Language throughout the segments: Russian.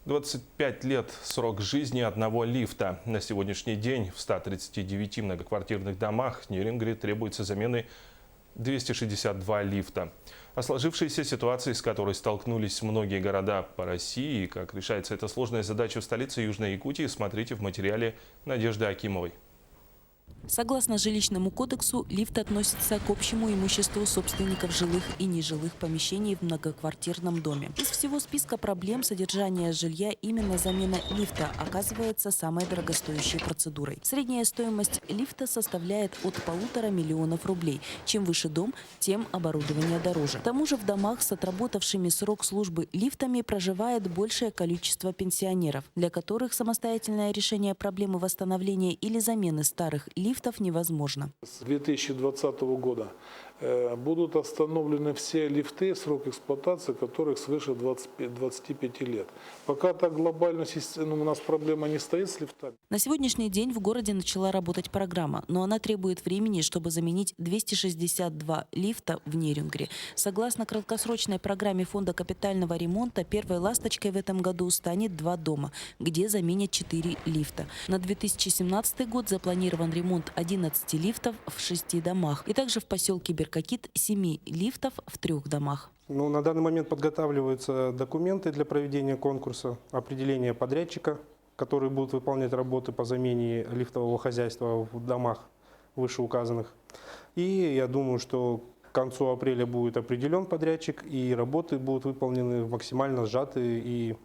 25 лет – срок жизни одного лифта. На сегодняшний день в 139 многоквартирных домах Нерюнгри требуется замены 262 лифта. О сложившейся ситуации, с которой столкнулись многие города по России, и как решается эта сложная задача в столице Южной Якутии, смотрите в материале Надежды Акимовой. Согласно жилищному кодексу, лифт относится к общему имуществу собственников жилых и нежилых помещений в многоквартирном доме. Из всего списка проблем содержания жилья именно замена лифта оказывается самой дорогостоящей процедурой. Средняя стоимость лифта составляет от 1,5 миллиона рублей. Чем выше дом, тем оборудование дороже. К тому же в домах с отработавшими срок службы лифтами проживает большее количество пенсионеров, для которых самостоятельное решение проблемы восстановления или замены старых лифтов невозможно. С 2020 года будут остановлены все лифты, срок эксплуатации которых свыше 25 лет. Пока так глобально у нас проблема не стоит с лифтами. На сегодняшний день в городе начала работать программа, но она требует времени, чтобы заменить 262 лифта в Нерюнгри. Согласно краткосрочной программе Фонда капитального ремонта, первой ласточкой в этом году станет 2 дома, где заменят 4 лифта. На 2017 год запланирован ремонт 11 лифтов в 6 домах. И также в поселке Беркакит 7 лифтов в 3 домах. На данный момент подготавливаются документы для проведения конкурса, определение подрядчика, который будет выполнять работы по замене лифтового хозяйства в домах вышеуказанных. И я думаю, что к концу апреля будет определен подрядчик, и работы будут выполнены максимально сжатые и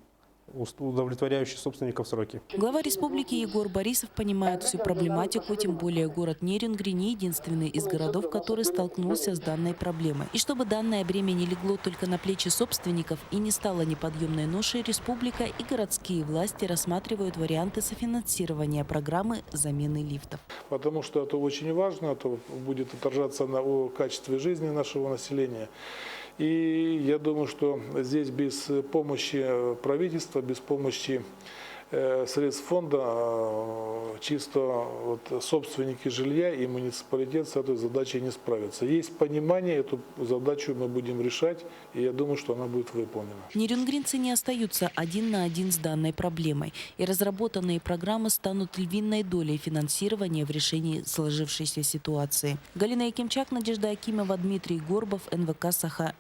удовлетворяющие собственников сроки. Глава республики Егор Борисов понимает всю проблематику, тем более город Нерюнгри не единственный из городов, который столкнулся с данной проблемой. И чтобы данное бремя не легло только на плечи собственников и не стало неподъемной ношей, республика и городские власти рассматривают варианты софинансирования программы замены лифтов. Потому что это очень важно, это будет отражаться на качестве жизни нашего населения. И я думаю, что здесь без помощи правительства, без помощи средств фонда, чисто собственники жилья и муниципалитет с этой задачей не справятся. Есть понимание, эту задачу мы будем решать, и я думаю, что она будет выполнена. Нерюнгринцы не остаются один на один с данной проблемой, и разработанные программы станут львиной долей финансирования в решении сложившейся ситуации. Галина Якимчак, Надежда Акимова, Дмитрий Горбов, НВК «Саха».